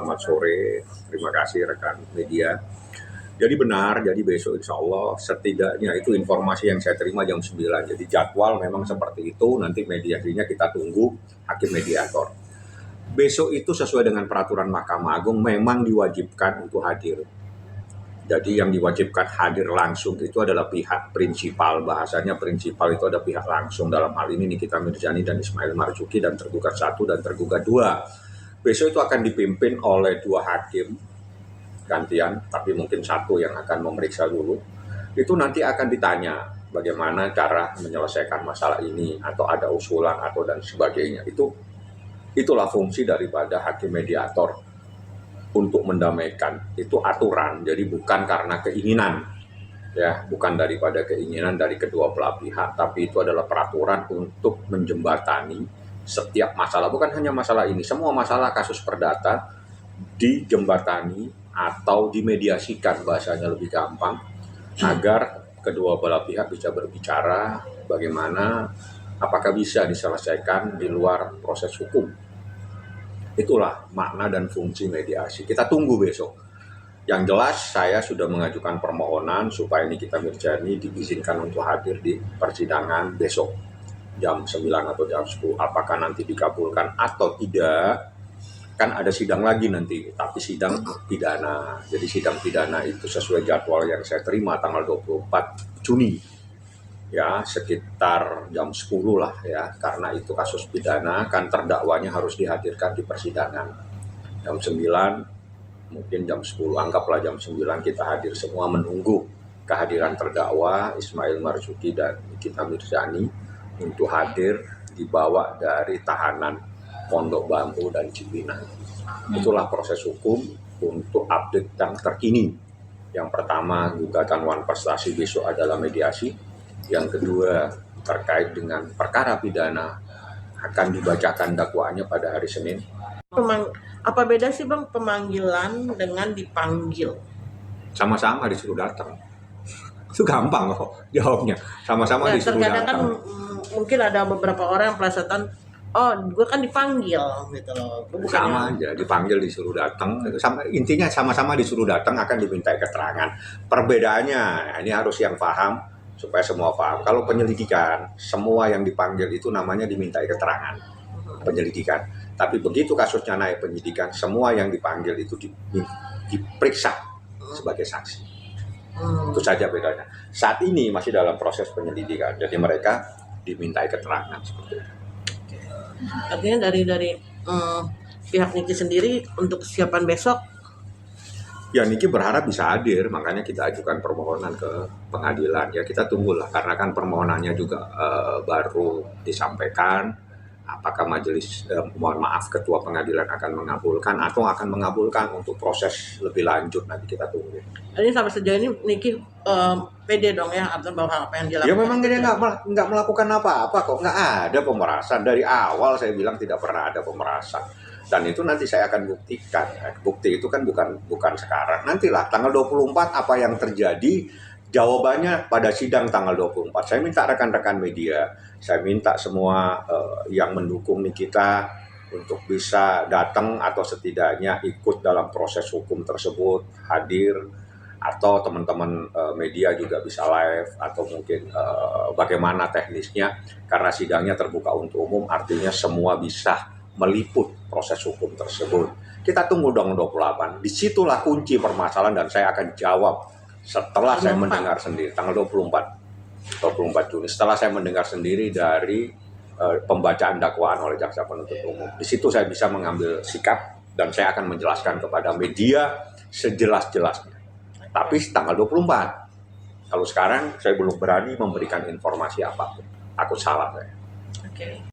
selamat sore. Terima kasih rekan media. Jadi benar, jadi besok insya Allah setidaknya itu informasi yang saya terima jam 9. Jadi jadwal memang seperti itu, nanti mediasinya kita tunggu hakim mediator. Besok itu sesuai dengan peraturan Mahkamah Agung memang diwajibkan untuk hadir. Jadi yang diwajibkan hadir langsung itu adalah pihak prinsipal, bahasanya prinsipal itu ada pihak langsung, dalam hal ini Nikita Mirzani dan Ismail Marzuki dan tergugat 1 dan tergugat 2. Besok itu akan dipimpin oleh 2 hakim gantian, tapi mungkin 1 yang akan memeriksa dulu. Itu nanti akan ditanya bagaimana cara menyelesaikan masalah ini, atau ada usulan atau dan sebagainya. Itulah fungsi daripada hakim mediator, untuk mendamaikan. Itu aturan, jadi bukan karena keinginan, ya, bukan daripada keinginan dari kedua belah pihak, tapi itu adalah peraturan untuk menjembatani setiap masalah, bukan hanya masalah ini, semua masalah kasus perdata dijembatani atau dimediasikan, bahasanya lebih gampang, agar kedua belah pihak bisa berbicara bagaimana, apakah bisa diselesaikan di luar proses hukum. Itulah makna dan fungsi mediasi. Kita tunggu besok. Yang jelas saya sudah mengajukan permohonan supaya Nikita Mirzani diizinkan untuk hadir di persidangan besok jam 9 atau jam 10. Apakah nanti dikabulkan atau tidak, kan ada sidang lagi nanti, tapi sidang pidana. Jadi sidang pidana itu sesuai jadwal yang saya terima tanggal 24 Juni. Ya, sekitar jam 10 lah ya, karena itu kasus pidana, kan terdakwanya harus dihadirkan di persidangan. Jam 9, mungkin jam 10, anggaplah jam 9 kita hadir semua menunggu kehadiran terdakwa Ismail Marzuki dan Nikita Mirzani untuk hadir dibawa dari tahanan Pondok Bambu dan Cipinang. Itulah proses hukum untuk update yang terkini. Yang pertama, gugatan Wan Prestasi besok adalah mediasi. Yang kedua, terkait dengan perkara pidana akan dibacakan dakwaannya pada hari Senin. Apa beda sih Bang pemanggilan dengan dipanggil? Sama-sama disuruh datang. Itu gampang kok jawabnya. Sama-sama Ya, disuruh terkadang kan datang. mungkin ada beberapa orang yang perasaan, oh gue kan dipanggil gitu loh. Sama aja, dipanggil disuruh datang. Intinya sama-sama disuruh datang akan diminta keterangan. Perbedaannya, ini harus yang paham, supaya semua paham. Kalau penyelidikan, semua yang dipanggil itu namanya dimintai keterangan penyelidikan. Tapi begitu kasusnya naik penyidikan, semua yang dipanggil itu diperiksa sebagai saksi. Itu saja bedanya. Saat ini masih dalam proses penyelidikan, jadi mereka dimintai keterangan seperti itu. Artinya dari pihak Niki sendiri untuk kesiapan besok, Ya, Niki berharap bisa hadir, makanya kita ajukan permohonan ke pengadilan. Ya, kita tunggulah, karena kan permohonannya juga baru disampaikan. Apakah majelis, mohon maaf, ketua pengadilan akan mengabulkan atau akan mengabulkan untuk proses lebih lanjut, nanti kita tunggu. ini sampai sejauh ini Niki pede dong ya, atau bahwa apa yang dilakukan? Ya memang dia nggak melakukan apa-apa kok, nggak ada pemerasan. Dari awal saya bilang tidak pernah ada pemerasan. Dan itu nanti saya akan buktikan. Bukti itu kan bukan sekarang. Nantilah tanggal 24 apa yang terjadi, jawabannya pada sidang tanggal 24. Saya minta rekan-rekan media, saya minta semua yang mendukung Nikita untuk bisa datang atau setidaknya ikut dalam proses hukum tersebut, hadir, atau teman-teman media juga bisa live, atau mungkin bagaimana teknisnya, karena sidangnya terbuka untuk umum, artinya semua bisa meliput proses hukum tersebut. Kita tunggu dong 28. Disitulah kunci permasalahan, dan saya akan jawab setelah saya mendengar sendiri tanggal 24 Juni. Setelah saya mendengar sendiri dari pembacaan dakwaan oleh jaksa penuntut umum. Di situ saya bisa mengambil sikap dan saya akan menjelaskan kepada media sejelas-jelasnya. Tapi tanggal 24. Kalau sekarang saya belum berani memberikan informasi apapun. Takut salah saya. Oke.